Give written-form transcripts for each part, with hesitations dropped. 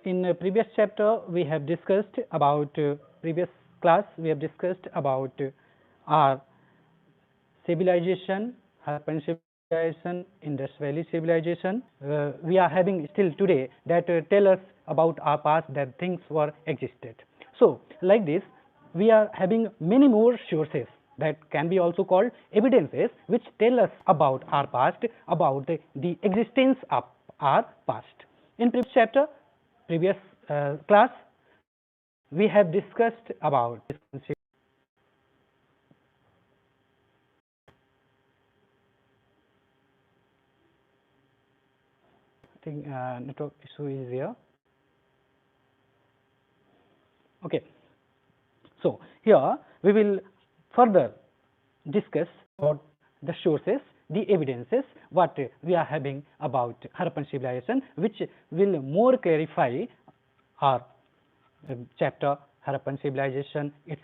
in a previous chapter we have discussed about previous class we have discussed about our civilization, Harappan civilization, Indus Valley civilization. We are having still today that tell us about our past, that things were existed. So like this we are having many more sources that can be also called evidences which tell us about our past, about the existence of our past. In previous chapter, previous class, we have discussed about this concept. I think network issue is here. Okay. So here we will further discuss about the sources, the evidences what we are having about Harappan civilization, which will more clarify our chapter Harappan civilization, its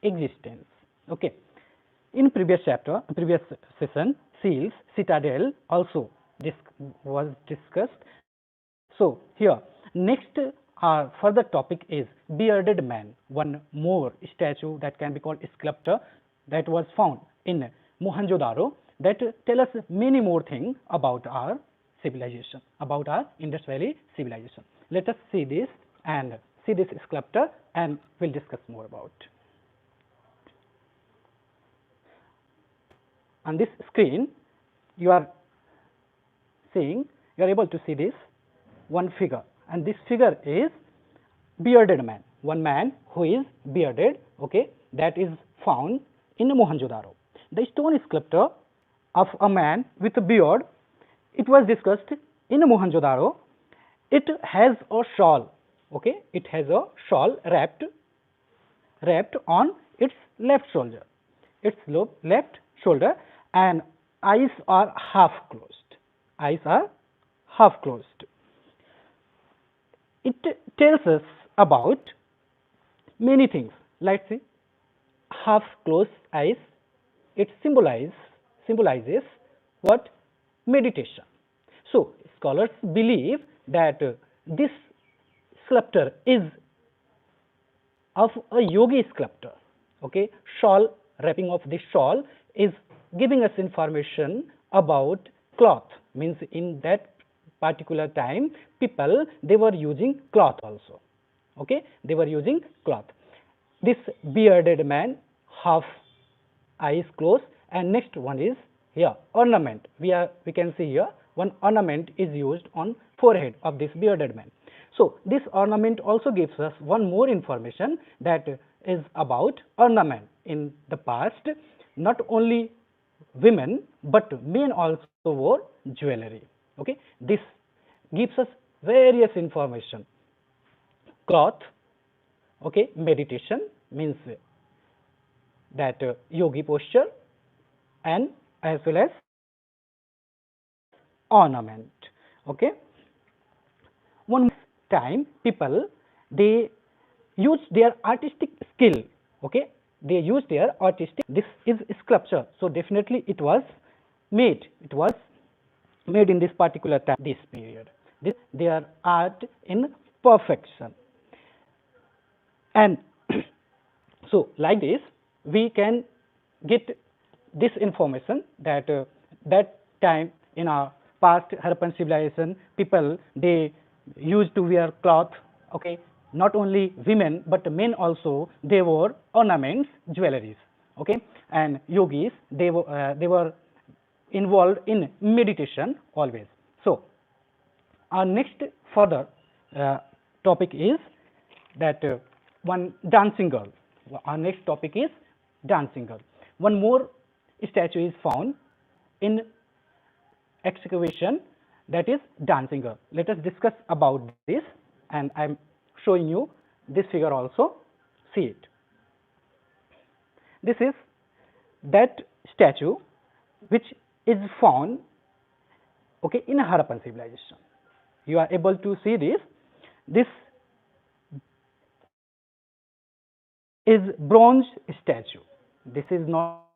existence. Okay. In previous chapter, previous session, seals, citadel also was discussed. So here next further topic is bearded man, one more statue that can be called sculpture that was found in Mohenjo-daro that tell us many more things about our civilization, about our Indus Valley civilization. Let us see this and see this sculpture and we'll discuss more about. On this screen you are seeing, you are able to see this one figure, and this figure is bearded man, one man who is bearded, okay, that is found in Mohenjo-daro. The stone sculpture of a man with a beard, it was discussed in Mohenjo-daro. It has a shawl, okay, it has a shawl wrapped on its left shoulder, and eyes are half closed. It tells us about many things. Let's see, half closed eyes, it symbolizes what? Meditation. So scholars believe that this sculpture is of a yogi sculptor, okay. Shawl, wrapping of the shawl is giving us information about cloth, means in that particular time people they were using cloth also, okay, they were using cloth. This bearded man, half eyes closed, and next one is here ornament. We can see here one ornament is used on forehead of this bearded man. So this ornament also gives us one more information that is about ornament. In the past, not only women but men also wore jewelry, okay. This gives us various information. Cloth, okay, meditation means that yogi posture, and as well as ornament, okay. One time people they use their artistic skill, okay, they use their artistic, this is sculpture, so definitely it was made in this particular time, this period, this their art in perfection. And so like this we can get this information that that time in our past Harappan civilization people they used to wear cloth, okay, not only women but men also they wore ornaments, jewelries, okay, and yogis they were involved in meditation always. So our next further topic is that one dancing girl. Our next topic is dancing girl. One more statue is found in excavation, that is dancing girl. Let us discuss about this, and I am showing you this figure also. See it. This is that statue which is found, okay, in Harappan civilization. You are able to see this. This is bronze statue. This is not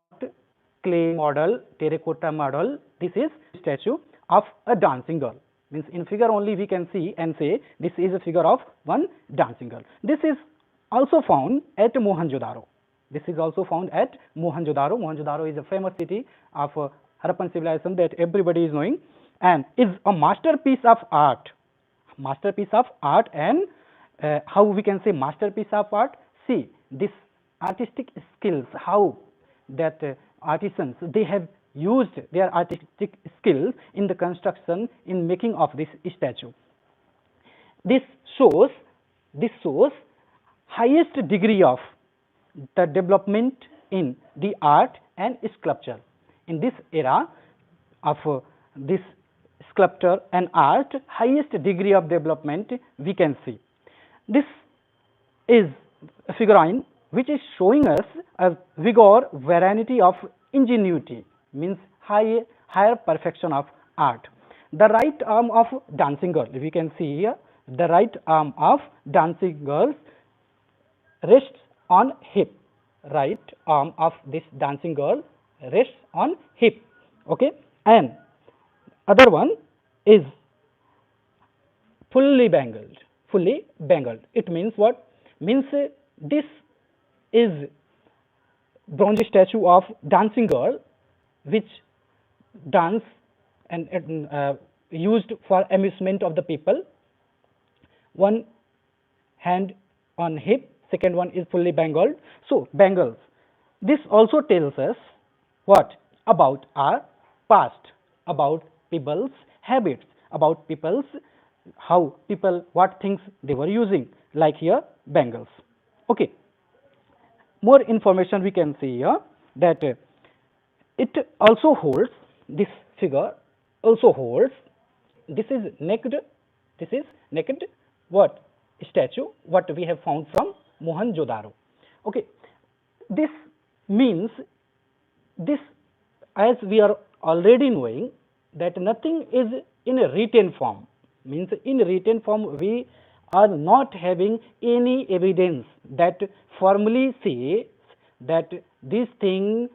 clay model, terracotta model. This is statue of a dancing girl. Means in figure only we can see and say this is a figure of one dancing girl. This is also found at Mohenjo-daro. This is also found at Mohenjo-daro. Mohenjo-daro is a famous city of Harappan civilization that everybody is knowing, and is a masterpiece of art. Masterpiece of art. And how we can say masterpiece of art? See this artistic skills, how that artisans they have used their artistic skills in the construction, in making of this statue. This shows highest degree of the development in the art and sculpture. In this era of this sculpture and art, highest degree of development we can see. This is a figurine which is showing us a vigor, variety of ingenuity, means higher perfection of art. The right arm of dancing girl, we can see here, the right arm of dancing girl rests on hip. Right arm of this dancing girl rests on hip. Okay, and other one is fully bangled. Fully bangled. It means what? Means this is bronze statue of dancing girl which dance and used for amusement of the people. One hand on hip, second one is fully bangled. So bangles. This also tells us what? About our past, about people's habits, about people's how people, what things they were using, like here bangles. Okay, more information we can see here, that it also holds, this figure also holds, this is naked what? Statue what we have found from Mohenjo-daro. Okay, this means, this, as we are already knowing, that nothing is in a written form. Means in written form we are not having any evidence that formally says that these things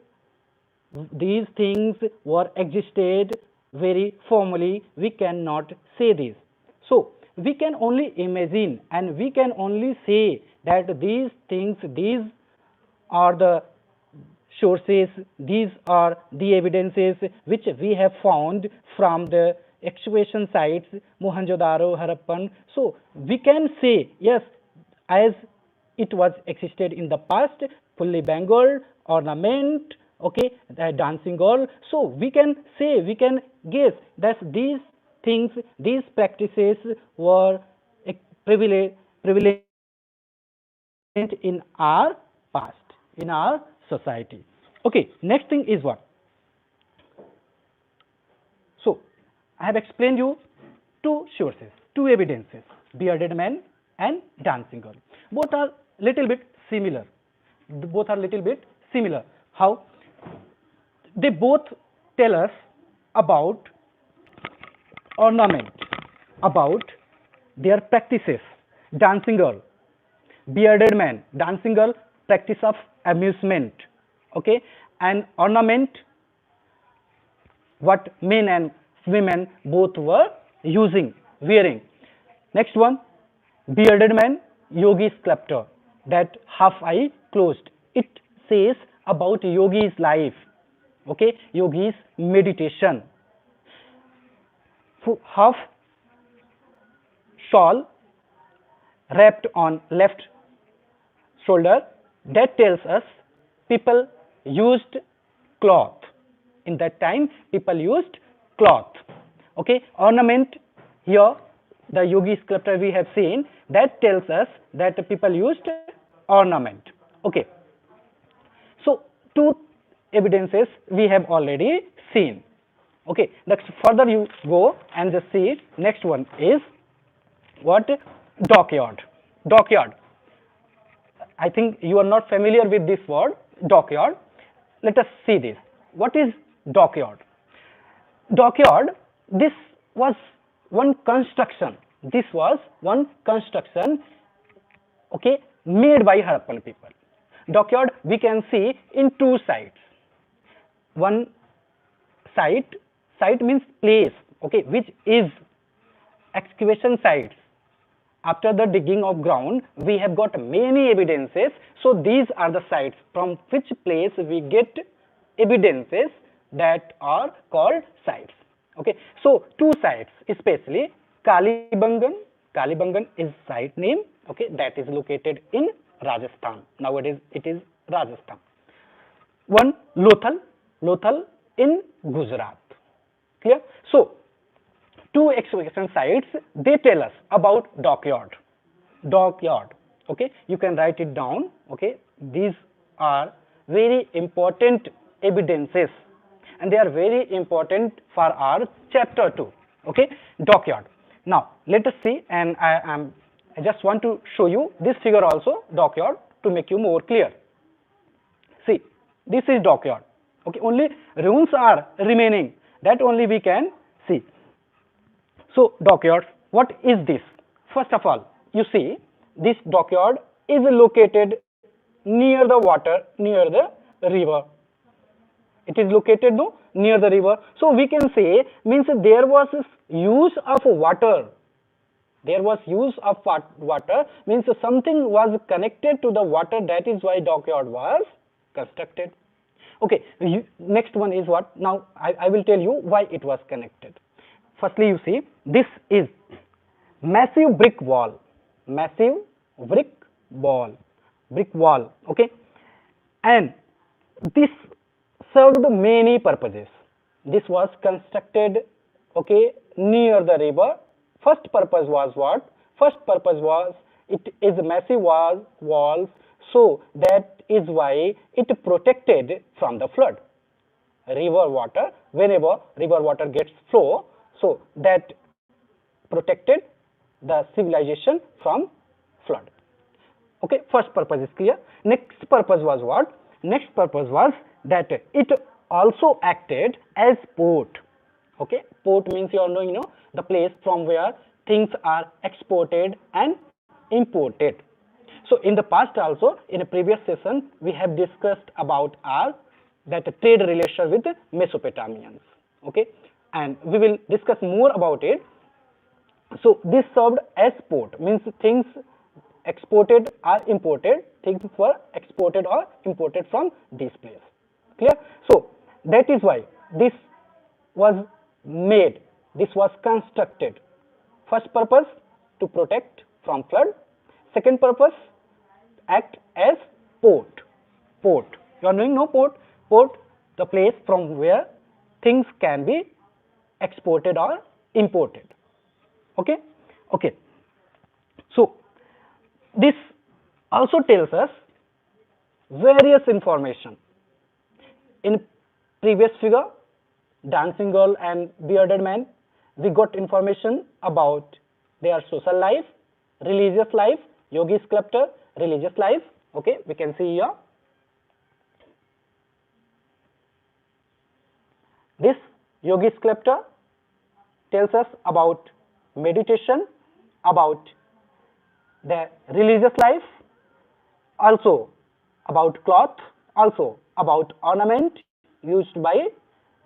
were existed very formally. We cannot say this. So we can only imagine and we can only say that these things, these are the sources, these are the evidences which we have found from the excavation sites, Mohenjo-daro, Harappan. So we can say yes, as it was existed in the past, fully bangled, ornament, okay, the dancing girl. So we can say, we can guess that these things, these practices were prevalent in our past, in our society. Okay, next thing is what? So I have explained you two sources, two evidences, bearded man and dancing girl. Both are little bit similar. Both are little bit similar. How? They both tell us about ornament, about their practices. Dancing girl, bearded man, dancing girl, practice of amusement, okay, and ornament, what men and women both were using, wearing. Next one, bearded man, yogi sculptor, that half eye closed. It says about yogi's life, okay, yogi's meditation. Half shawl wrapped on left shoulder, that tells us people used cloth. In that time people used cloth. Okay, ornament, here the yogi sculpture we have seen, that tells us that people used ornament. Okay, so two evidences we have already seen. Okay, next further you go and just see, next one is what? Dockyard. Dockyard, I think you are not familiar with this word, dockyard. Let us see this. What is dockyard? Dockyard, this was one construction. This was one construction, okay, made by Harappan people. Dockyard we can see in two sites. One site means place, okay, which is excavation sites. After the digging of ground, we have got many evidences. So these are the sites from which place we get evidences that are called sites. Okay, so two sites especially Kalibangan. Kalibangan is site name. Okay, that is located in Rajasthan. Nowadays it is Rajasthan. One Lothal, Lothal in Gujarat. Clear? So two excavation sites, they tell us about dockyard. Dockyard. Okay, you can write it down. Okay, these are very important evidences and they are very important for our chapter 2. Okay, dockyard. Now let us see, and I just want to show you this figure also, dockyard, to make you more clear. See, this is dockyard. Okay, only ruins are remaining, that only we can see. So dockyard, what is this? First of all, you see this dockyard is located near the water, near the river. It is located no near the river. So we can say, means there was use of water. There was use of water, means something was connected to the water, that is why dockyard was constructed. Okay, next one is what? Now I will tell you why it was connected. Firstly, you see, this is massive brick wall, massive brick wall, okay, and this served many purposes. This was constructed, okay, near the river. First purpose was what? First purpose was it is massive walls, so that is why it protected from the flood. River water, whenever river water gets flow, so that protected the civilization from flood. Okay, first purpose is clear. Next purpose was what? Next purpose was that it also acted as port. Okay, port means you know the place from where things are exported and imported. So in the past also, in a previous session, we have discussed about our that trade relation with Mesopotamians. Okay, and we will discuss more about it. So this served as port, means things exported or imported, things were exported or imported from this place. Clear? So that is why this was made, this was constructed. First purpose, to protect from flood. Second purpose, act as port. Port, you are knowing no port? Port, the place from where things can be exported or imported. Okay, okay. So this also tells us various information. In previous figure, dancing girl and bearded man, we got information about their social life, religious life, yogi sculptor, religious life. Okay, we can see here. This yogi sculptor tells us about meditation, about the religious life, also about cloth, also about ornament used by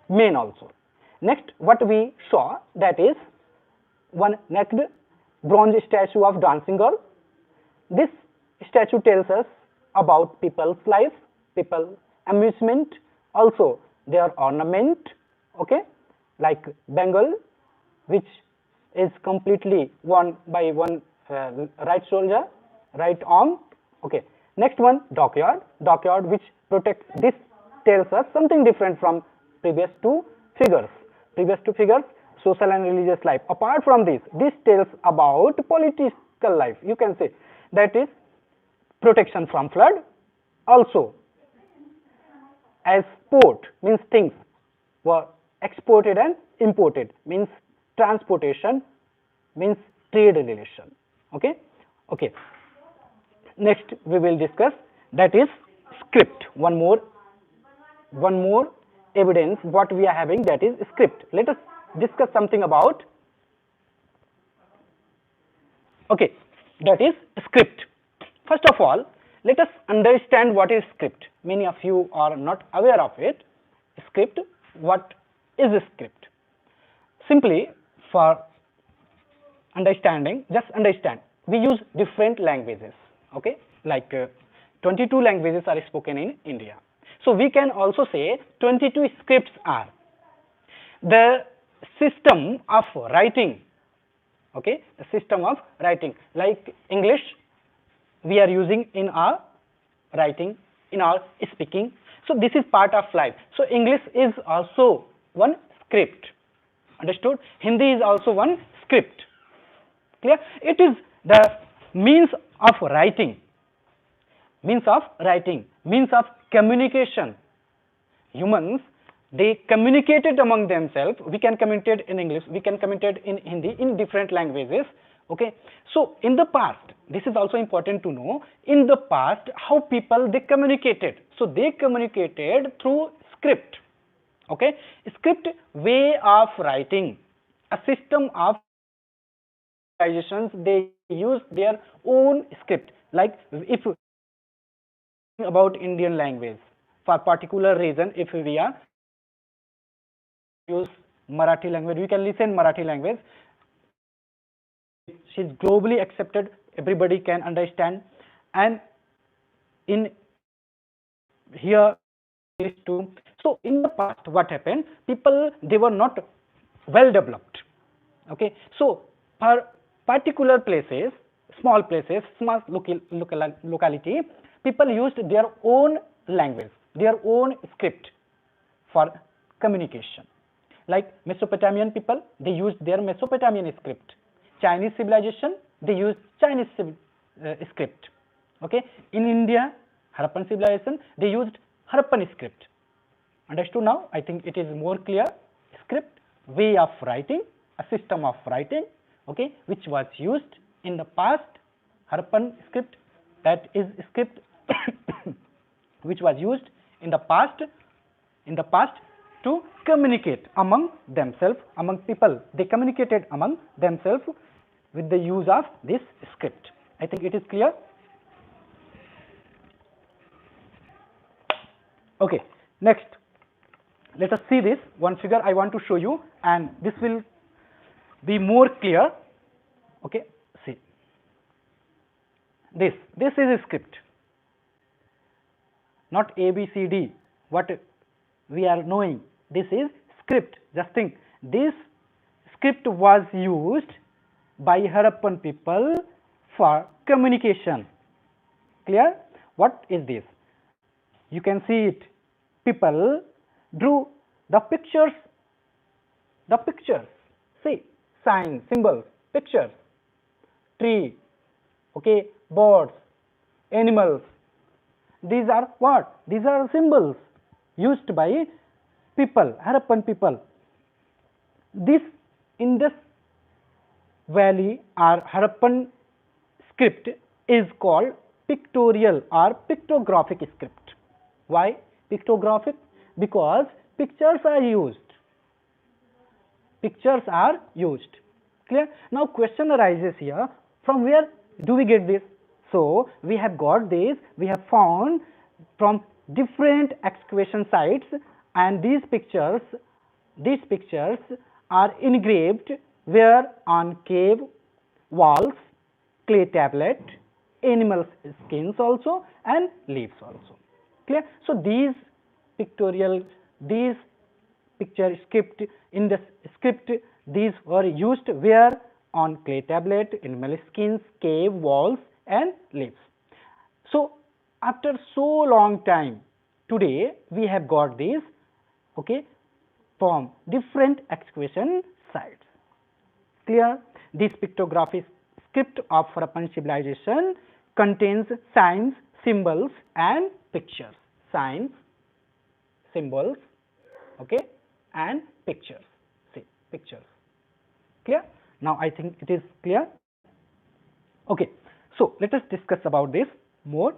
men also. Next, what we saw, that is one naked bronze statue of dancing girl. This statue tells us about people's life, people amusement, also their ornament, okay, like bangle, which is completely worn by one right shoulder, right arm. Okay, next one, dockyard. Dockyard which protects, this tells us something different from previous two figures. Previous two figures, social and religious life. Apart from this tells about political life. You can say that is protection from flood. Also as port, means things were exported and imported, means transportation, means trade relation. Okay, okay. Next we will discuss, that is script. One more evidence what we are having, that is script. Let us discuss something about, okay, that is script. First of all, let us understand what is script. Many of you are not aware of it. Script, what is a script? Simply, for understanding, just understand, we use different languages, okay, like 22 languages are spoken in India. So we can also say 22 scripts are the system of writing, okay, the system of writing, like English we are using in our writing, in our speaking. So this is part of life. So English is also one script, understood? Hindi is also one script, clear? It is the means of writing, means of writing, means of communication. Humans, they communicated among themselves. We can communicate in English, we can communicate in Hindi, in different languages, okay. So in the past, this is also important to know, in the past how people they communicated. So they communicated through script, okay, script way of writing, a system of organizations, they use their own script. Like if about Indian language, for particular reason, if we are use Marathi language, we can listen Marathi language, she's globally accepted, everybody can understand. And in here too. So in the past what happened, people they were not well developed, okay. So for particular places, small places, small locality, people used their own language, their own script for communication. Like Mesopotamian people, they used their Mesopotamian script. Chinese civilization, they used Chinese script, okay. In India, Harappan civilization, they used Harappan script. Understood now? I think it is more clear. Script, way of writing, a system of writing, okay, which was used in the past. Harappan script, that is script which was used in the past to communicate among themselves, among people. They communicated among themselves with the use of this script. I think it is clear. Okay, next let us see this one figure I want to show you, and this will be more clear. Okay, see, this is a script, not A B C D what we are knowing. This is script. Just think, this script was used by Harappan people for communication. Clear? What is this? You can see it. People drew the pictures. See, signs, symbols, pictures, tree, okay, birds, animals. These are what? These are symbols used by people, Harappan people. This Indus Valley or Harappan script is called pictorial or pictographic script. Why pictographic? Because pictures are used. Pictures are used. Clear? Now question arises here, from where do we get this? So we have got this, we have found from different excavation sites, and these pictures are engraved where? On cave walls, clay tablet, animal skins also, and leaves also. Clear? So these picture script, in the script, these were used where? On clay tablet, animal skins, cave walls, and leaves. So after so long time, today we have got these, okay, from different excavation sites. Clear? This pictographic script of Harappan civilization contains signs, symbols, and pictures. Signs, symbols, okay, and pictures. See, pictures. Clear? Now I think it is clear. Okay, so let us discuss about this more.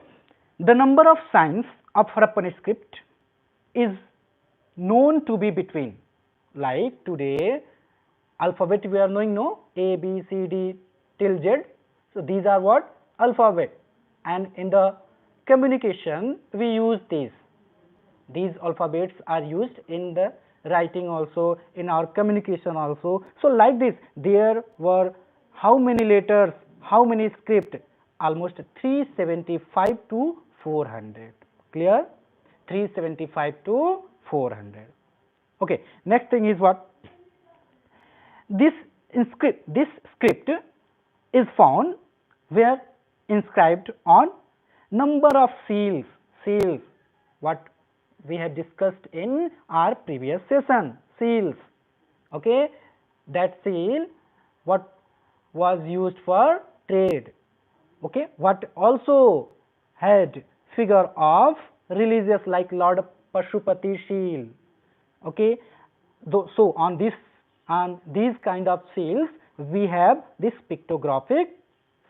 The number of signs of Harappan script is known to be between, like today alphabet we are knowing, no, A, B, C, D till Z. So these are what? Alphabet. And in the communication we use these. These alphabets are used in the writing also, in our communication also. So like this, there were how many letters, how many script? Almost 375 to 400. Clear? 375 to 400. Okay, next thing is what? This script is found where inscribed on number of seals. Seals, what we have discussed in our previous session. Seals. Okay, that seal what was used for trade. Okay, what also had figure of religious like Lord Pashupati seal. Okay, so on these kind of seals we have this pictographic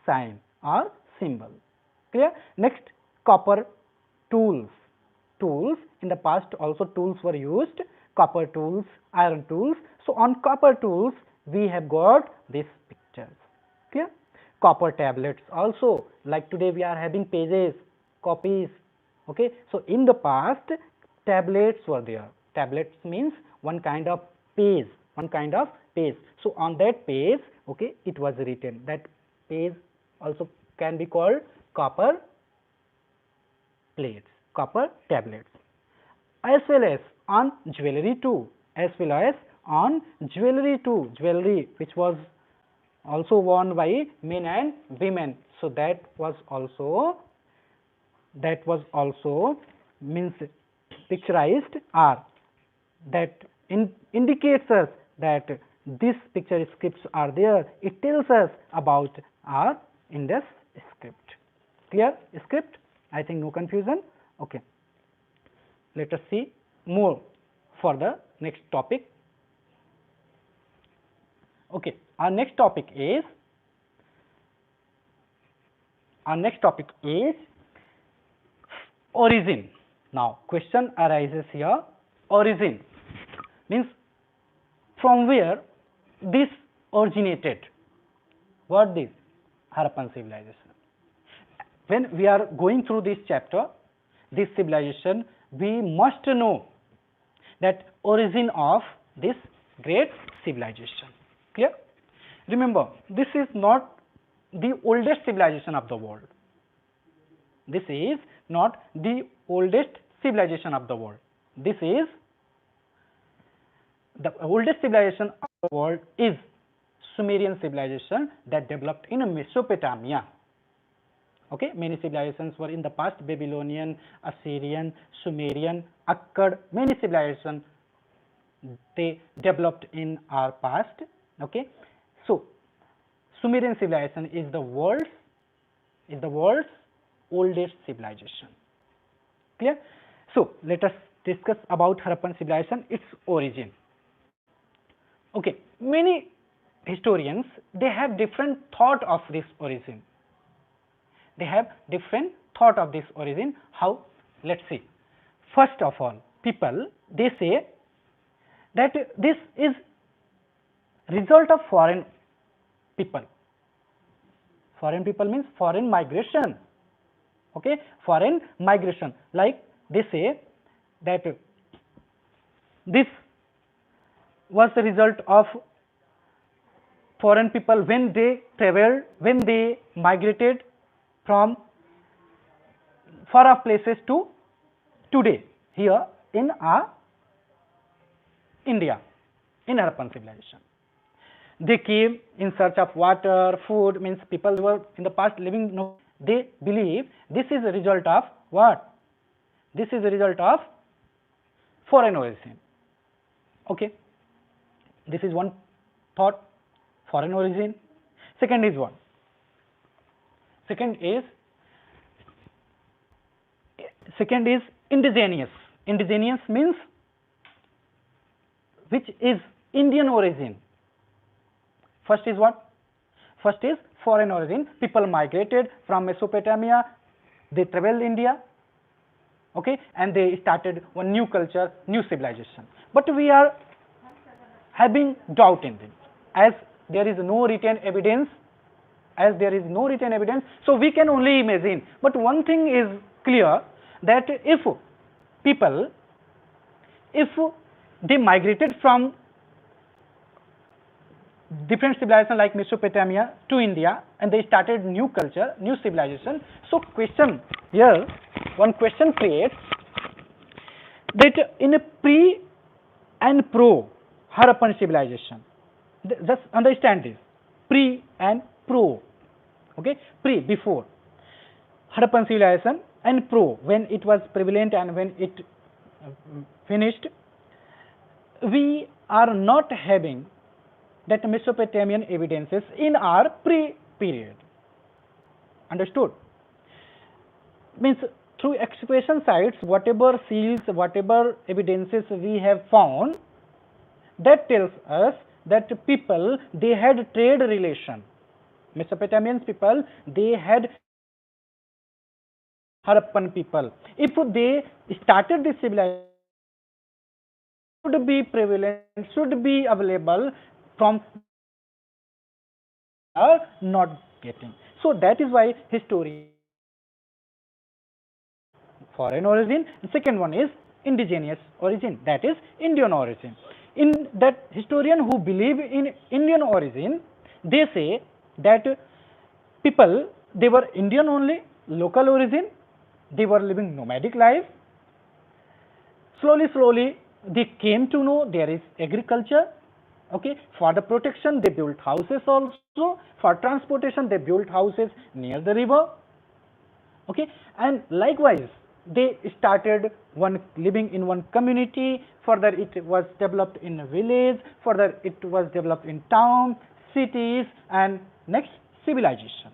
sign or symbol. Clear? Next, copper tools. Tools, in the past also tools were used, copper tools, iron tools. So on copper tools we have got these pictures. Clear? Copper tablets also, like today we are having pages, copies. Okay, so in the past tablets were there. Tablets means one kind of page, one kind of page. So on that page, okay, it was written. That page also can be called copper plates, copper tablets. As well as on jewelry too, as well as on jewelry too, jewelry which was also worn by men and women. So that was also means picturized, or that indicates us that this picture scripts are there. It tells us about our Indus script. Clear? Script? I think no confusion. Okay, let us see more for the next topic. Okay, our next topic is origin. Now question arises here, origin means from where this originated. What this? Harappan civilization. When we are going through this chapter, this civilization, we must know that origin of this great civilization. Clear? Remember, this is not the oldest civilization of the world. This is not the oldest civilization of the world. This is the oldest civilization of the world is Sumerian civilization that developed in Mesopotamia. Okay, many civilizations were in the past: Babylonian, Assyrian, Sumerian, Akkad. Many civilizations they developed in our past. Okay, so Sumerian civilization is the world's oldest civilization. Clear? So let us discuss about Harappan civilization, its origin. Okay, many historians they have different thought of this origin. They have different thought of this origin. How? Let's see. First of all, people they say that this is result of foreign people. Foreign people means foreign migration. Okay, foreign migration. Like they say that this was the result of foreign people when they traveled, when they migrated from far off places to today here in our India, in Harappan civilization. They came in search of water, food, means people were in the past living. No, they believe this is a result of what? This is a result of foreign origin. Okay, this is one thought, foreign origin. Second is what? Second is indigenous. Indigenous means which is Indian origin. First is what? First is foreign origin. People migrated from Mesopotamia, they traveled India, okay, and they started one new culture, new civilization. But we are having doubt in them, as there is no written evidence. So we can only imagine. But one thing is clear, that if they migrated from different civilization like Mesopotamia to India, and they started new culture, new civilization. So question here, one question creates that in a pre and pro Harappan civilization, just understand this, pre and pro, okay, pre before Harappan civilization and pro when it was prevalent and when it finished, we are not having that Mesopotamian evidences in our pre-period. Understood? Means through excavation sites, whatever seals, whatever evidences we have found, that tells us that people, they had trade relation. Mesopotamian people, they had Harappan people. If they started this civilization, should be prevalent, should be available from are not getting. So that is why historian foreign origin. Second one is indigenous origin, that is Indian origin. In that historian who believe in Indian origin, they say that people, they were Indian only, local origin, they were living nomadic life. Slowly they came to know there is agriculture. Okay, for the protection they built houses also, for transportation they built houses near the river. Okay, and likewise they started one living in one community, further it was developed in a village, further it was developed in town, cities, and next civilization.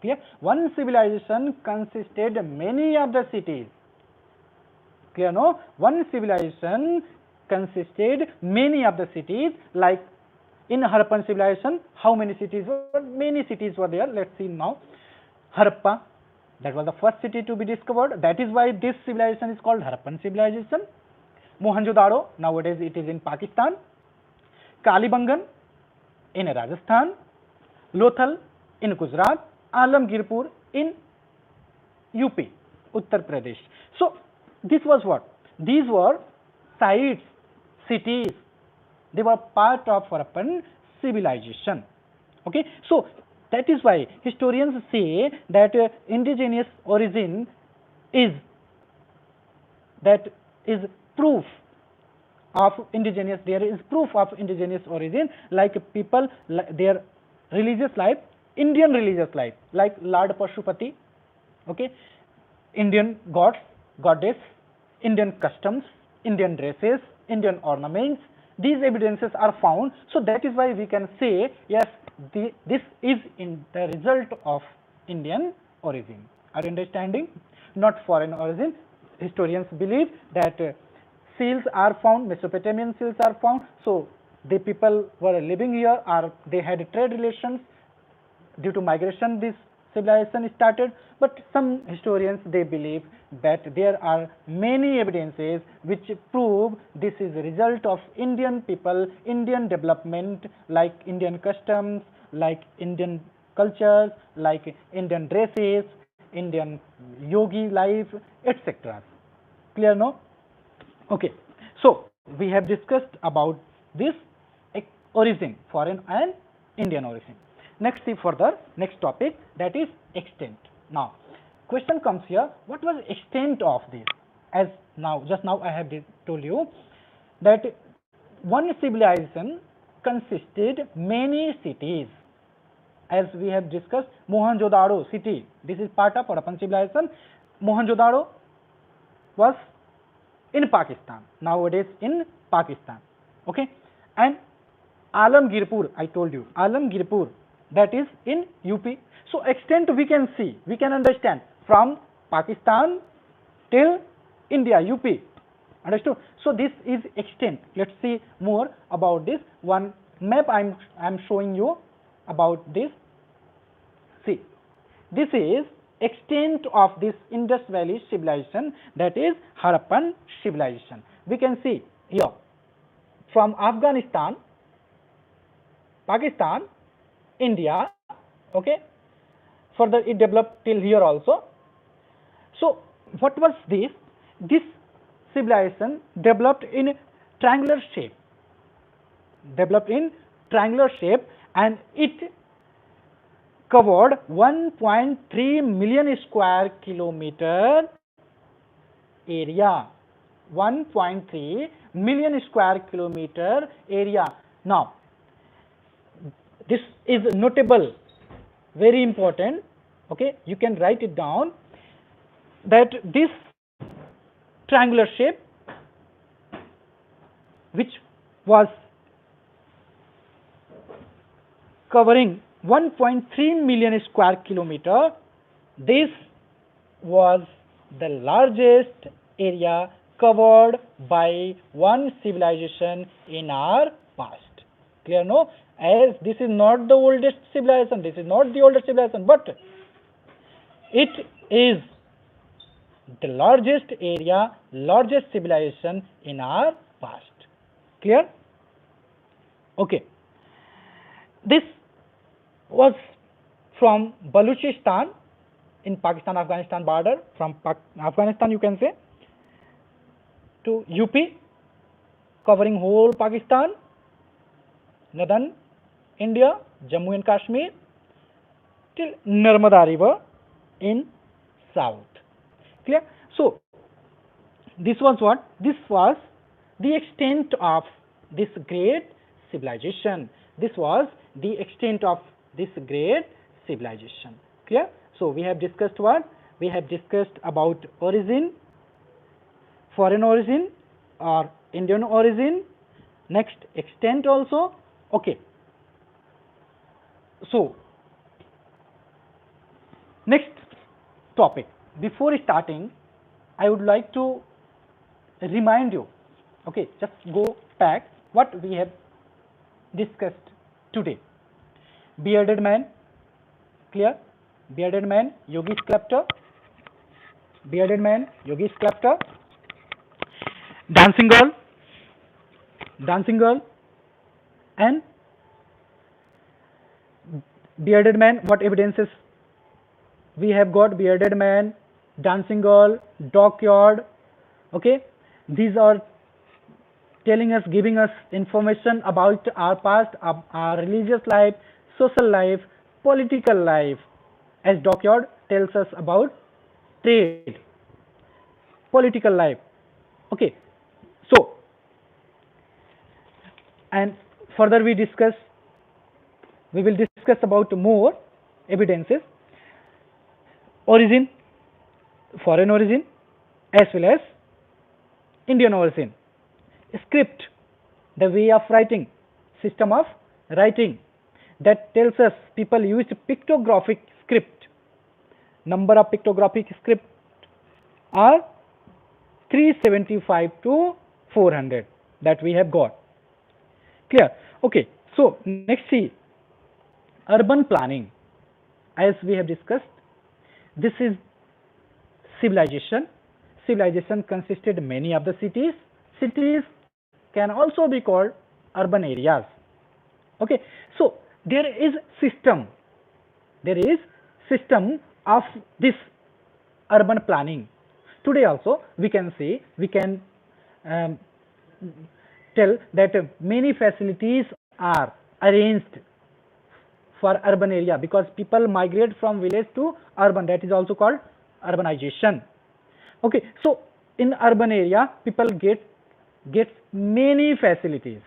Clear? One civilization consisted many of the cities. Clear? No, one civilization consisted many of the cities. Like in Harappan civilization, how many cities were? Many cities were there. Let's see now. Harappa, that was the first city to be discovered. That is why this civilization is called Harappan civilization. Mohenjo-daro, nowadays it is in Pakistan. Kalibangan in Rajasthan. Lothal in Gujarat. Alamgirpur in UP, Uttar Pradesh. So this was what? These were sites, cities. They were part of Harappan civilization. Okay, so that is why historians say that indigenous origin is proof of indigenous. There is proof of indigenous origin, like people, their religious life, Indian religious life, like Lord Pashupati. Okay, Indian gods, goddess, Indian customs, Indian dresses, Indian ornaments. These evidences are found. So that is why we can say yes, this is in the result of Indian origin. Are you understanding? Not foreign origin. Historians believe that seals are found, Mesopotamian seals are found. So the people were living here, or they had trade relations. Due to migration, this civilization started. But some historians, they believe that there are many evidences which prove this is a result of Indian people, Indian development, like Indian customs, like Indian cultures, like Indian dresses, Indian yogi life, etc. Clear, no? Okay, so we have discussed about this origin, foreign and Indian origin. Next, see further, next topic, that is extent. Now, question comes here, what was extent of this? As now, just now I have told you that one civilization consisted many cities. As we have discussed, Mohenjo-daro city, this is part of Harappan civilization. Mohenjo-daro was in Pakistan, nowadays in Pakistan. Okay, and Alamgirpur, I told you, Alamgirpur, that is in UP. So extent we can see, we can understand from Pakistan till India, UP. Understood? So this is extent. Let's see more about this. One map I'm showing you about this. See, this is extent of this Indus Valley civilization, that is Harappan civilization. We can see here from Afghanistan, Pakistan, India, okay, further it developed till here also. So what was this? This civilization developed in triangular shape, developed in triangular shape, and it covered 1.3 million square kilometer area. 1.3 million square kilometer area. Now, this is notable, very important. Okay, you can write it down that this triangular shape, which was covering 1.3 million square kilometer, this was the largest area covered by one civilization in our past. Clear, no? As this is not the oldest civilization, this is not the oldest civilization, but it is the largest area, largest civilization in our past. Clear? Okay. This was from Baluchistan in Pakistan-Afghanistan border, from Afghanistan you can say, to UP, covering whole Pakistan, northern India, Jammu and Kashmir, till Narmada river in south. Clear? So, this was what? This was the extent of this great civilization. This was the extent of this great civilization. Clear? So, we have discussed what? We have discussed about origin, foreign origin or Indian origin, next extent also. Okay. So, next topic. Before starting, I would like to remind you, okay, just go back what we have discussed today. Bearded man, clear? Bearded man, yogi sculptor. Bearded man, yogi sculptor. Dancing girl, and bearded man. What evidences we have got? Bearded man, dancing girl, dockyard. Okay, these are telling us, giving us information about our past, our religious life, social life, political life, as dockyard tells us about trade, political life. Okay, so, and further we will discuss about more evidences, origin, foreign origin, as well as Indian origin, script, the way of writing, system of writing, that tells us people used pictographic script. Number of pictographic script are 375 to 400 that we have got. Clear? Okay, so next see, urban planning. As we have discussed, this is civilization. Civilization consisted many of the cities. Cities can also be called urban areas. Okay, so there is system. There is system of this urban planning. Today also we can say, we can tell that many facilities are arranged for urban area, because people migrate from village to urban. That is also called urbanization. Okay, so in urban area people get many facilities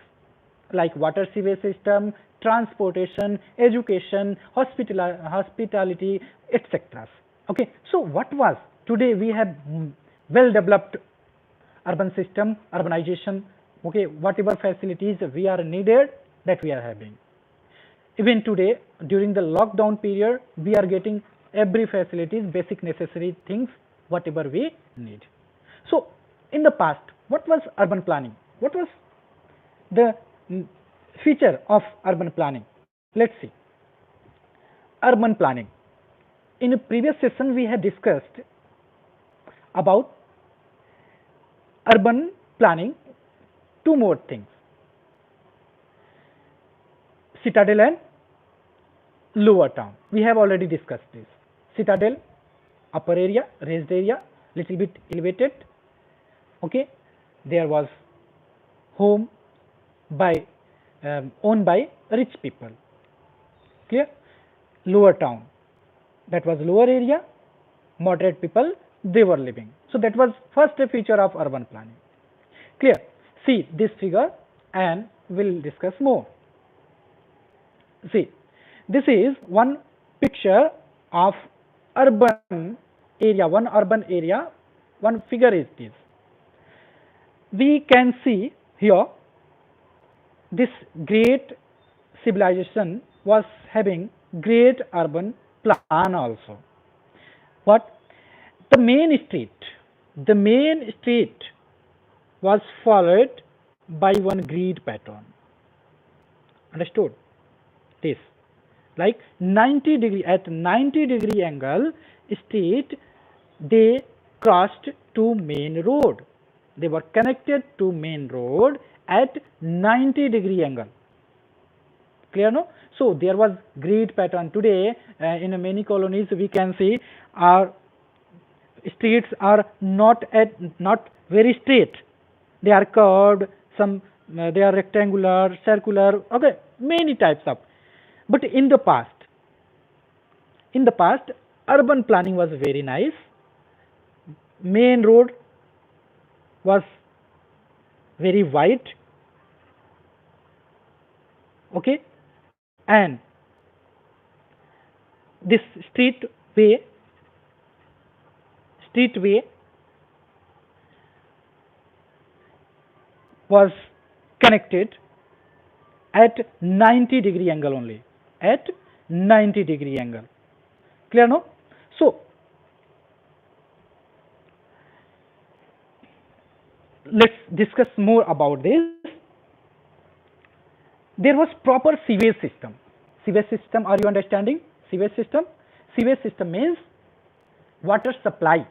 like water sewage system, transportation, education, hospitality, etc. Okay, so what was today we have well developed urban system, urbanization. Okay, whatever facilities we are needed, that we are having. Even today during the lockdown period we are getting every facilities, basic necessary things, whatever we need. So in the past, what was urban planning? What was the feature of urban planning? Let's see. Urban planning. In a previous session we have discussed about urban planning, two more things: citadel and lower town. We have already discussed this. Citadel, upper area, raised area, little bit elevated. Okay, there was home by owned by rich people. Clear? Lower town, that was lower area, moderate people they were living. So that was first feature of urban planning. Clear? See this figure and we'll discuss more. See, this is one picture of urban area, one urban area, one figure is this. We can see here this great civilization was having great urban plan also. What? The main street was followed by one grid pattern. Understood? This, like 90 degree, at 90-degree angle street, they crossed to main road. They were connected to main road at 90-degree angle. Clear, no? So there was grid pattern. Today in many colonies we can see our streets are not very straight. They are curved, some they are rectangular, circular, okay, many types of. But in the past, urban planning was very nice. Main road was very wide, okay, and this streetway was connected at 90-degree angle only, at 90-degree angle. Clear, no? So let's discuss more about this. There was proper sewage system. Sewage system, are you understanding? Sewage system means water supply,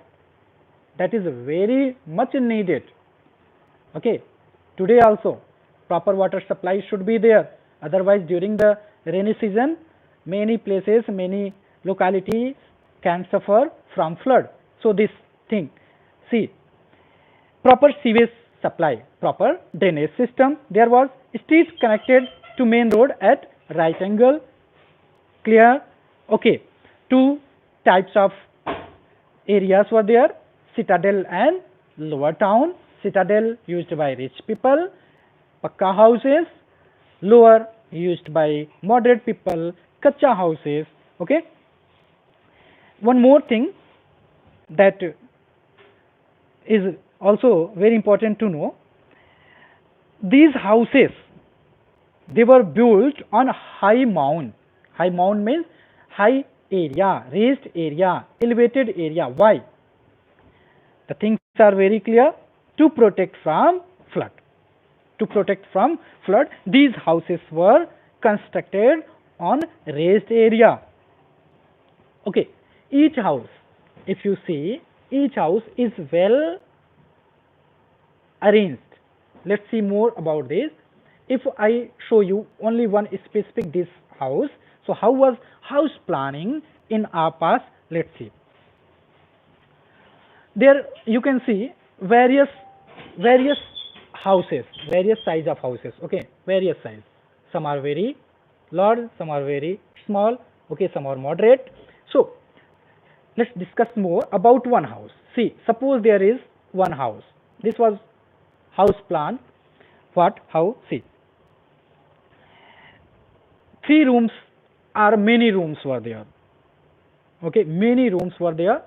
that is very much needed. Okay, today also proper water supply should be there, otherwise during the rainy season many places, many localities can suffer from flood. So this thing, see, proper sewage supply, proper drainage system, there was streets connected to main road at right angle. Clear? Okay, two types of areas were there, citadel and lower town. Citadel used by rich people, pakka houses; lower used by moderate people, kacha houses. Okay, one more thing that is also very important to know, these houses, they were built on high mound. High mound means high area, raised area, elevated area. Why? The things are very clear. To protect from flood. To protect from flood, these houses were constructed on raised area. Okay, each house, if you see, each house is well arranged. Let's see more about this. If I show you only one specific this house, so how was house planning in our past? Let's see. There you can see various houses, various size of houses. Okay, various size. Some are very large, some are very small. Okay, some are moderate. So let's discuss more about one house. See, suppose there is one house. This was house plan. What? How? See, 3 rooms or many rooms were there. Okay, many rooms were there.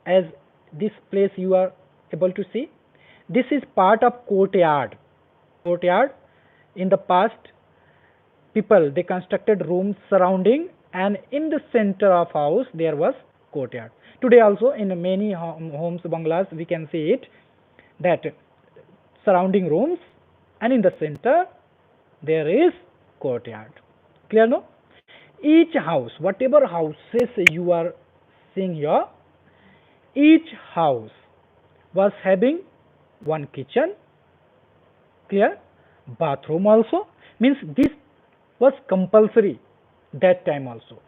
As this place you are able to see, this is part of courtyard. Courtyard, in the past people they constructed rooms surrounding, and in the center of house there was courtyard. Today also in many homes, bungalows, we can see it, that surrounding rooms and in the center there is courtyard. Clear, no? Each house, whatever houses you are seeing here, each house was having one kitchen. Clear? Bathroom also. Means this was compulsory that time also.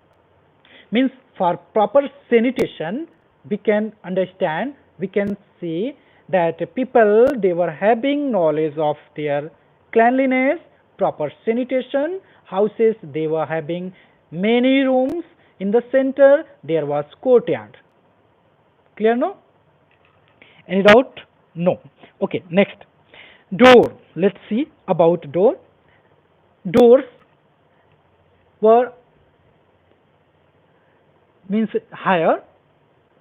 Means for proper sanitation, we can understand, we can see that people they were having knowledge of their cleanliness, proper sanitation. Houses, they were having many rooms. In the center there was courtyard. Clear, no? Any doubt? No. Okay, next. Door. Let's see about door. Doors were means higher,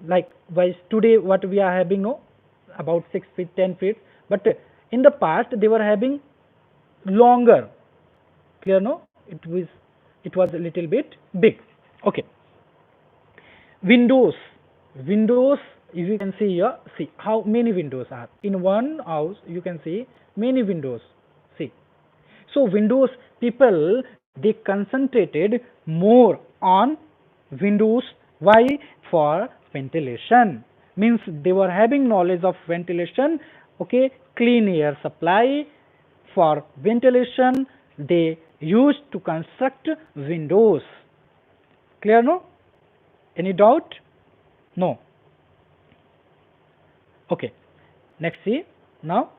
like wise today what we are having, no, about 6 feet 10 feet, but in the past they were having longer. Clear, no? It was a little bit big. Okay. Windows. Windows, you can see here, see how many windows are in one house. You can see many windows. See, so windows, people, they concentrated more on windows. Why? For ventilation. Means they were having knowledge of ventilation. Okay, clean air supply. For ventilation, they used to construct windows. Clear, no? Any doubt? No. Okay, next, see now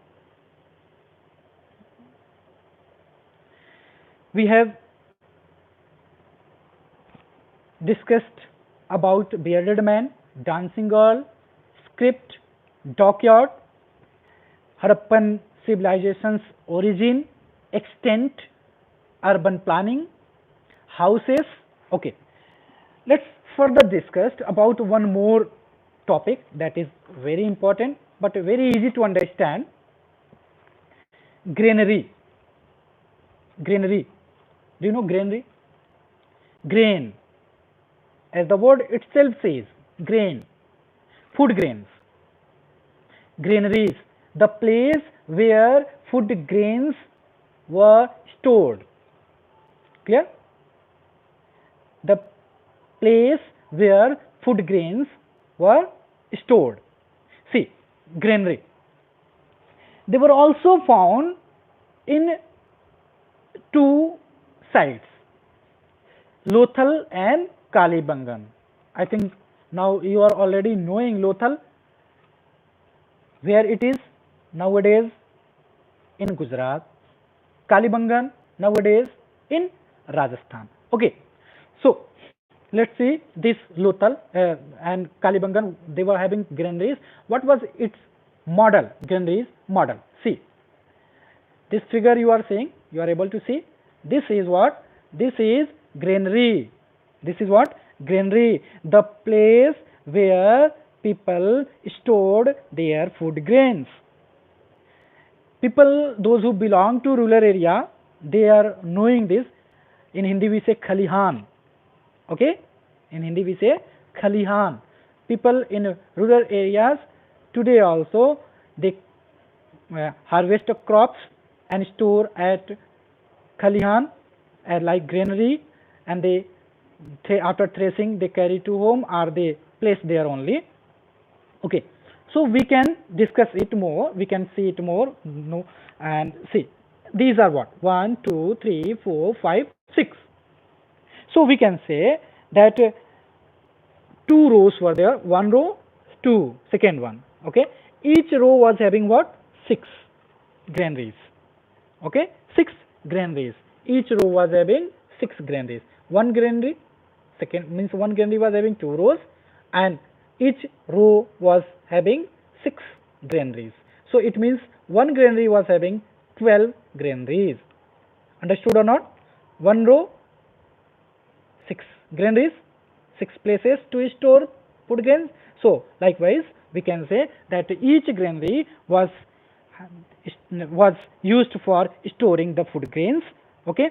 we have discussed about bearded man, dancing girl, script, dockyard, Harappan civilization's origin, extent, urban planning, houses. Okay, let's further discuss about one more topic that is very important but very easy to understand. Granary. Granary. Do you know granary? Grain, as the word itself says, grain, food grains. Granaries, the place where food grains were stored. Clear? The place where food grains were stored. See, granary. They were also found in two sites, Lothal and Kalibangan. I think now you are already knowing Lothal, where it is nowadays in Gujarat, Kalibangan nowadays in Rajasthan. Okay, so let's see this Lothal and Kalibangan, they were having granaries. What was its model? Granaries model. See, this figure you are seeing, you are able to see. This is what? This is granary. This is what? Granary, the place where people stored their food grains. People, those who belong to rural area, they are knowing this. In Hindi we say khalihan. Okay, in Hindi we say khalihan. People in rural areas today also, they harvest crops and store at khalihan, like granary, and they after threshing they carry to home or they place there only. Okay, so we can discuss it more, we can see it more. No, and see, these are what? 1 2 3 4 5 6. So we can say that two rows were there, one row, two, second one. Okay, each row was having what? 6 granaries. Okay, 6 granaries. Each row was having 6 granaries. One granary, second means one granary was having 2 rows, and each row was having 6 granaries. So it means one granary was having 12 granaries. Understood or not? One row, 6 granaries, 6 places to store food grains. So likewise we can say that each granary was used for storing the food grains. Okay,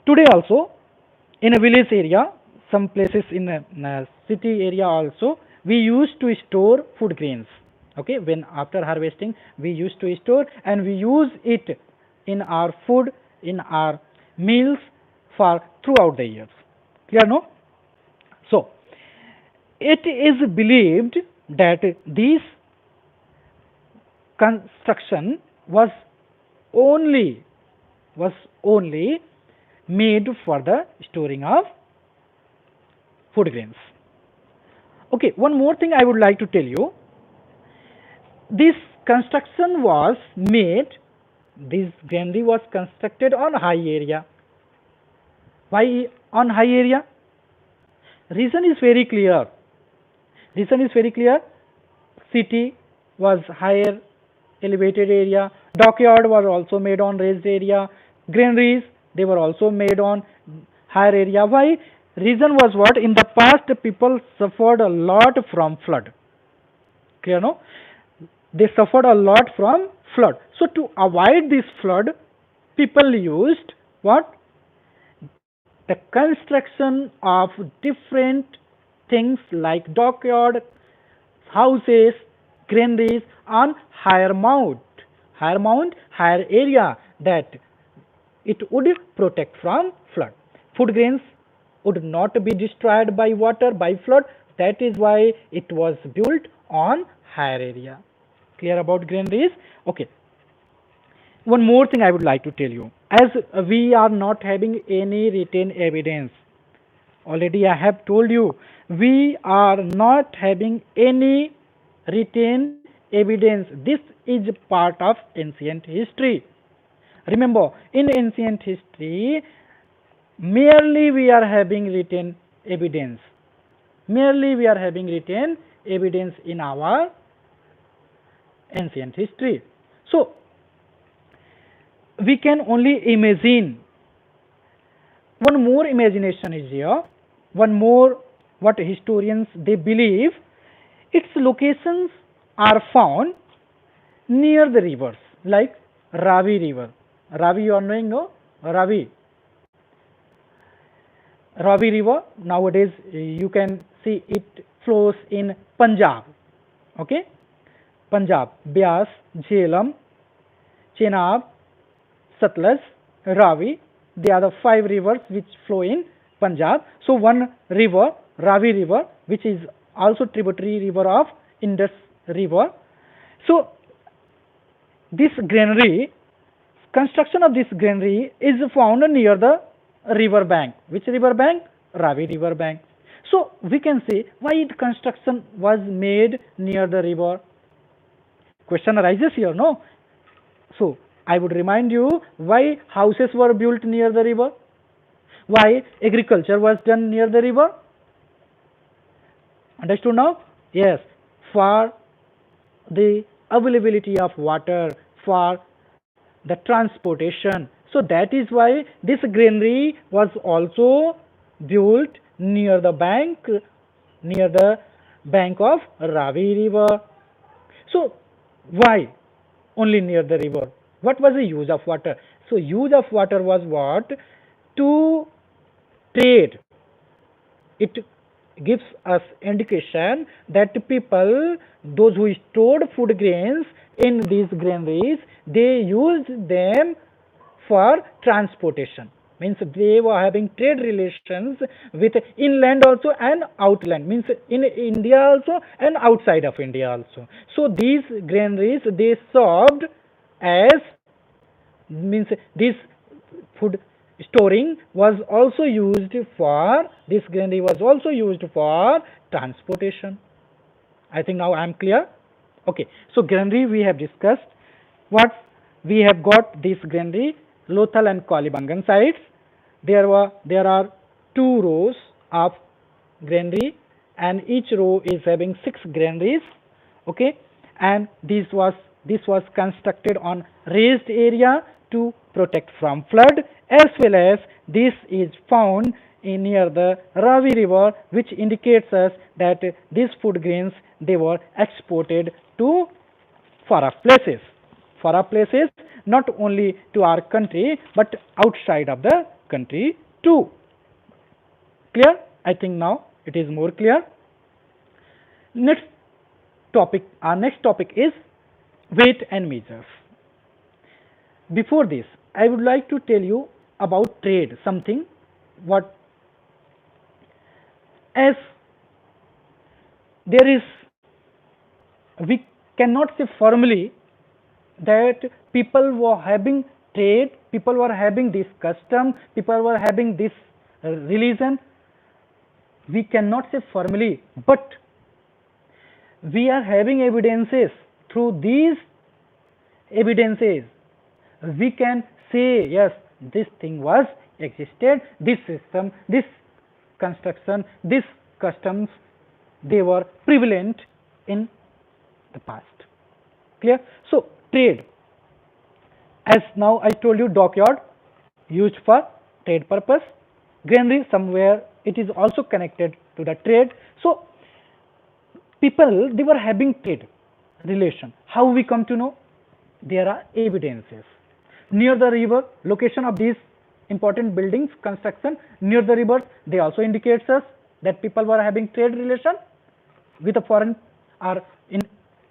today also in a village area, some places in a city area also, we used to store food grains. Okay, when after harvesting we used to store and we use it in our food, in our meals for throughout the years. Clear, no? So it is believed that this construction was only made for the storing of food grains. Okay, one more thing I would like to tell you. This construction was made This granary was constructed on high area. Why on high area? Reason is very clear. Reason is very clear. City was higher elevated area. Dockyard was also made on raised area. Granaries, they were also made on higher area. Why? Reason was what? In the past, people suffered a lot from flood. Clear, no? They suffered a lot from flood. So to avoid this flood, people used what? The construction of different things like dockyard, houses, granaries on higher mount, higher area, that it would protect from flood. Food grains would not be destroyed by water, by flood. That is why it was built on higher area. Clear about granaries? Okay. One more thing I would like to tell you. As we are not having any written evidence, already I have told you, we are not having any written evidence. This is part of ancient history. Remember, in ancient history, merely we are having written evidence. Merely we are having written evidence in our ancient history. So, we can only imagine. One more imagination is here. One more, what historians they believe, its locations are found near the rivers, like Ravi River. Ravi, you are knowing, no? Ravi. Ravi River, nowadays you can see it flows in Punjab. Okay? Punjab, Beas, Jhelum, Chenab, Satluj, Ravi. They are the 5 rivers which flow in Punjab. So one river, Ravi River, which is also tributary river of Indus River. So this granary, construction of this granary is found near the river bank. Which river bank? Ravi River bank. So we can say why the construction was made near the river. Question arises here, no? So I would remind you why houses were built near the river, why agriculture was done near the river. Understood now? Yes, for the availability of water, for the transportation. So that is why this granary was also built near the bank of Ravi River. So why only near the river? What was the use of water? So use of water was what? To trade. It gives us indication that people, those who stored food grains in these granaries, they used them for transportation. Means they were having trade relations with inland also and outland, means in India also and outside of India also. So these granaries they served as, means this food storing was also used for, this granary was also used for transportation. I think now I am clear. Okay, so granary we have discussed. What we have got, this granary, Lothal and Kalibangan sites. There are 2 rows of granary, and each row is having 6 granaries. Okay, and this was constructed on raised area to protect from flood, as well as this is found in near the Ravi River, which indicates us that these food grains they were exported to far places, not only to our country but outside of the country too. Clear? I think now it is more clear. Next topic, our next topic is weight and measures. Before this, I would like to tell you about trade, something what, as there is, we cannot say formally that people were having trade, people were having this custom, people were having this religion. We cannot say formally, but we are having evidences. Through these evidences we can say yes, this thing was existed, this system, this construction, this customs, they were prevalent in the past. Clear? So trade, as now I told you, dockyard used for trade purpose, granary somewhere it is also connected to the trade. So people, they were having trade relation. How we come to know? There are evidences. Near the river, location of these important buildings, construction near the river, they also indicates us that people were having trade relation with a foreign or in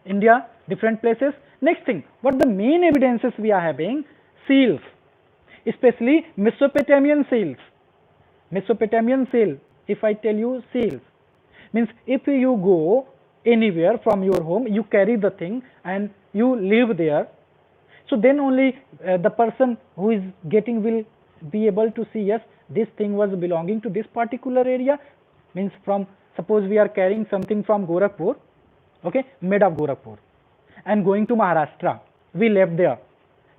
India, different places. Next thing, what the main evidences we are having? Seals, especially Mesopotamian seals. Mesopotamian seal, if I tell you seals, means if you go anywhere from your home, you carry the thing and you live there, so then only the person who is getting will be able to see, yes, this thing was belonging to this particular area. Means from, suppose we are carrying something from Gorakhpur, okay, made of Gorakhpur, and going to Maharashtra, we left there.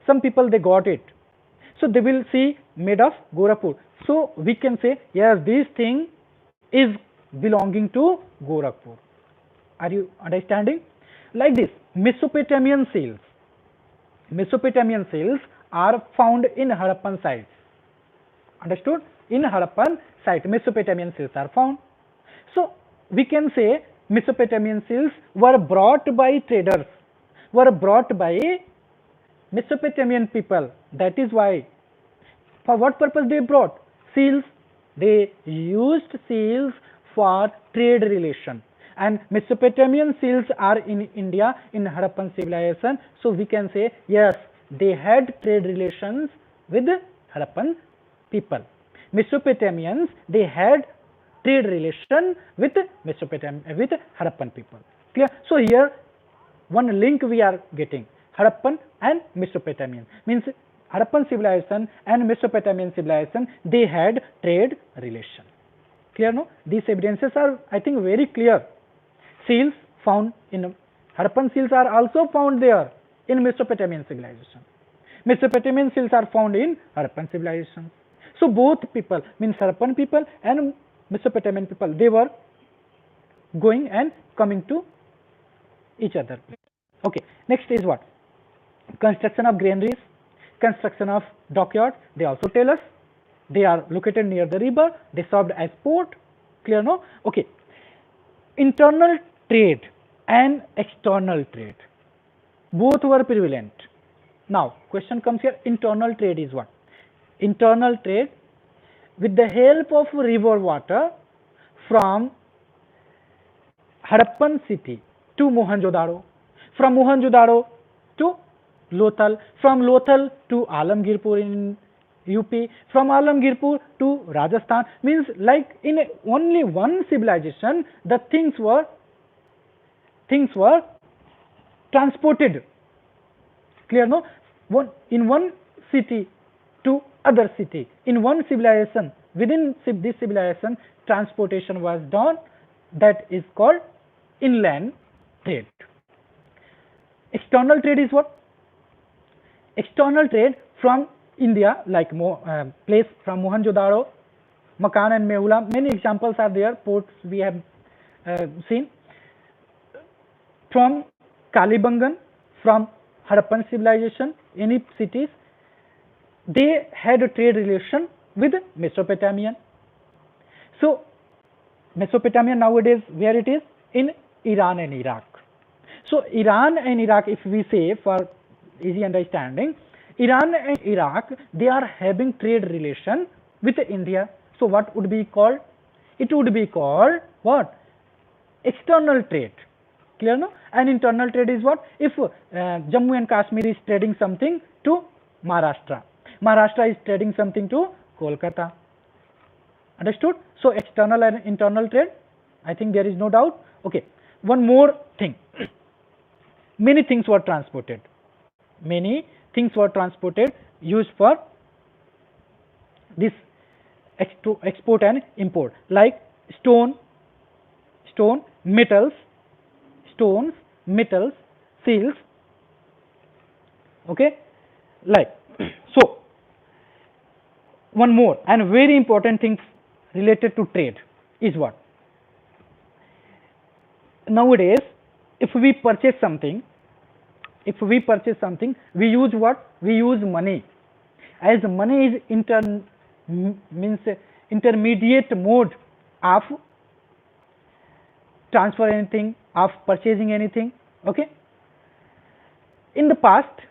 Some people, they got it, so they will see made of Gorakhpur. So we can say, yes, this thing is belonging to Gorakhpur. Are you understanding? Like this, Mesopotamian seals. Mesopotamian seals are found in Harappan sites. Understood? In Harappan site, Mesopotamian seals are found. So we can say Mesopotamian seals were brought by traders, were brought by Mesopotamian people. That is why. For what purpose they brought? Seals. They used seals for trade relation. And Mesopotamian seals are in India, in Harappan civilization. So we can say, yes, they had trade relations with Harappan people. Mesopotamians, they had trade relation with Harappan people. Clear? So here one link we are getting, Harappan and Mesopotamian, means Harappan civilization and Mesopotamian civilization, they had trade relation. Clear? No? These evidences are, I think, very clear. Seals found in Harappan seals are also found there in Mesopotamian civilization. Mesopotamian seals are found in Harappan civilization. So both people, means Harappan people and Mesopotamian people, they were going and coming to each other. Okay, next is what? Construction of granaries, construction of dockyards. They also tell us they are located near the river, they served as port. Clear? No? Okay. Internal trade and external trade, both were prevalent. Now question comes here, internal trade is what? Internal trade with the help of river water from Harappan city to Mohenjo-daro, from Mohenjo-daro to Lothal, from Lothal to Alamgirpur in UP, from Alamgirpur to Rajasthan. Means like in only one civilization, the things were transported. Clear? No? In one city to other city, in one civilization, within this civilization, transportation was done. That is called inland trade. External trade is what? External trade from India, like place from Mohenjo-daro, Makan and Mehula, many examples are there, ports we have seen. From Kalibangan, from Harappan civilization, any cities, they had a trade relation with Mesopotamian. So Mesopotamia nowadays, where it is? In Iran and Iraq. So Iran and Iraq, if we say for easy understanding, Iran and Iraq, they are having trade relation with India. So what would be called? It would be called what? External trade. Clear? No? And internal trade is what? If Jammu and Kashmir is trading something to Maharashtra, Maharashtra is trading something to Kolkata. Understood? So external and internal trade, I think there is no doubt. Okay, one more thing. Many things were transported. Many things were transported, used for this export and import, like stones, metals, seals. Okay, like one more and very important thing related to trade is what? Nowadays, if we purchase something, we use what? We use money, as money is means intermediate mode of transfer anything, of purchasing anything. Okay, in the past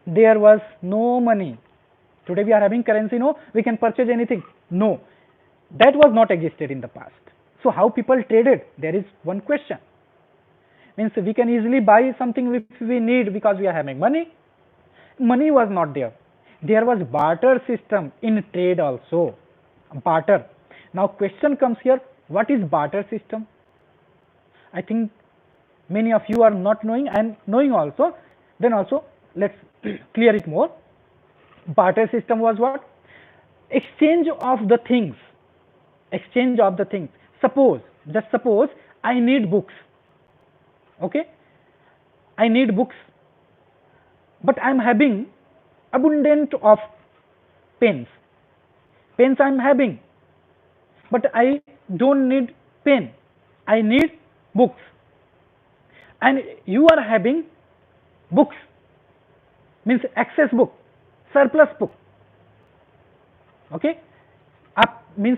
there was no money. Today we are having currency, no, we can purchase anything, no, that was not existed in the past. So how people traded? There is one question. Means we can easily buy something if we need because we are having money. Money was not there. There was barter system in trade also. Barter. Now question comes here, what is barter system? I think many of you are not knowing and knowing also. Then also let's clear it more. Barter system was what? Exchange of the things. Exchange of the things. Just suppose I need books. Okay, I need books, but I am having abundant of pens. Pens I am having, but I don't need pen. I need books, and you are having books, means excess book, surplus book. Okay, means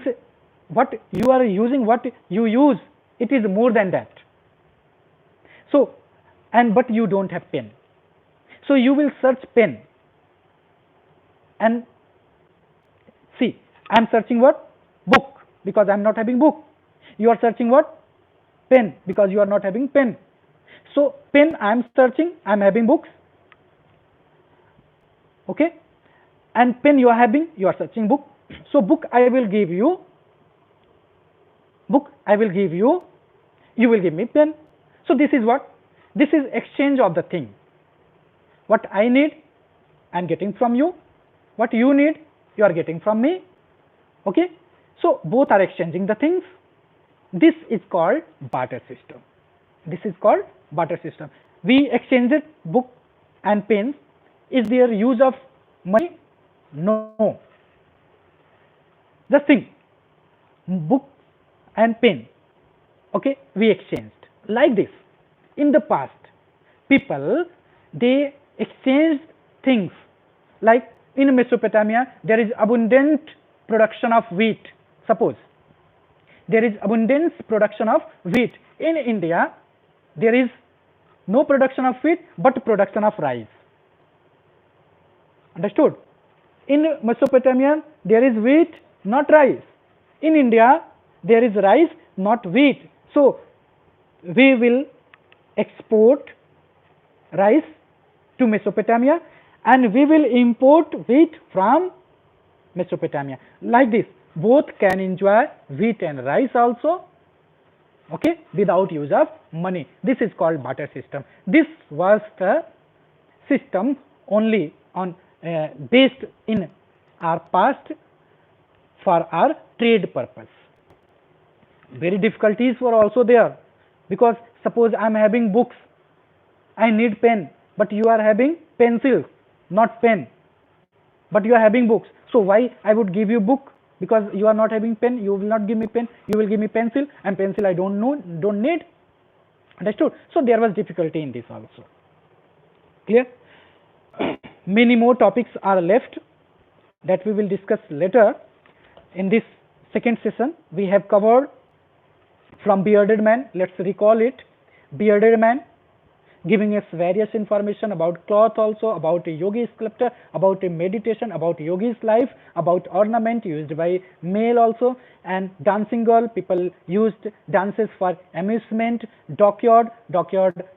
what you are using, what you use, it is more than that. So, but you don't have pen. So you will search pen and see, I am searching what? Book, because I am not having book. You are searching what? Pen, because you are not having pen. So pen I am searching, I am having books. Okay, and pen you are having, you are searching book. So book I will give you, you will give me pen. So this is what? This is exchange of the thing. What I need, I am getting from you. What you need, you are getting from me. Okay, so both are exchanging the things. This is called barter system. We exchanged book and pens. Is there use of money? No. Just think, book and pen. Okay, we exchanged like this. In the past, people, they exchanged things. Like in Mesopotamia, there is abundant production of wheat. Suppose there is abundance production of wheat. In India, there is no production of wheat but production of rice. Understood? In Mesopotamia, there is wheat, not rice. In India, there is rice, not wheat. So we will export rice to Mesopotamia and we will import wheat from Mesopotamia. Like this, both can enjoy wheat and rice also, okay, without use of money. This is called barter system. This was the system only on based in our past for our trade purpose. Very difficulties were also there, because suppose I am having books, I need pen, but you are having pencils, not pen, but you are having books. So why I would give you book? Because you are not having pen, you will not give me pen, you will give me pencil, and pencil I don't need. Understood? So there was difficulty in this also. Clear? Many more topics are left that we will discuss later. In this second session, we have covered from bearded man. Let's recall it. Bearded man, giving us various information about cloth also, about a yogi sculptor, about a meditation, about yogi's life, about ornament used by male also, and dancing girl, people used dances for amusement, dockyard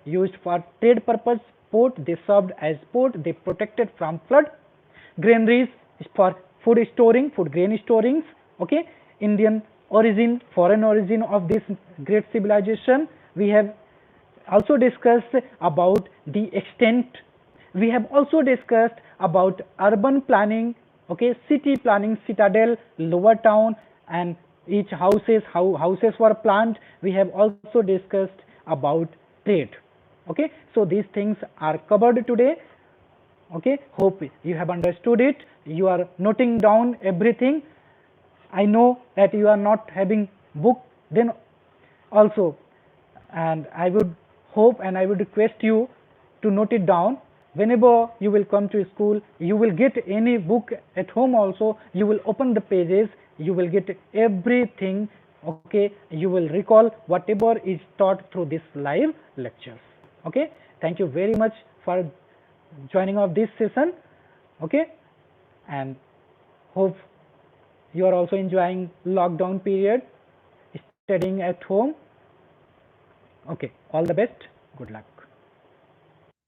used for trade purpose, port, they served as port, they protected from flood, granaries for food storing, food grain storings, okay, Indian origin, foreign origin of this great civilization. We have also discussed about the extent. We have also discussed about urban planning, okay, city planning, citadel, lower town, and each houses, how houses were planned. We have also discussed about trade. Okay, so these things are covered today. Okay, hope you have understood it. You are noting down everything. I know that you are not having book then also, and I would hope and I would request you to note it down. Whenever you will come to school, you will get any book at home also, you will open the pages, you will get everything. Okay, you will recall whatever is taught through this live lectures. Okay, thank you very much for joining of this session. Okay, and hope you are also enjoying lockdown period, studying at home. Okay, all the best. Good luck.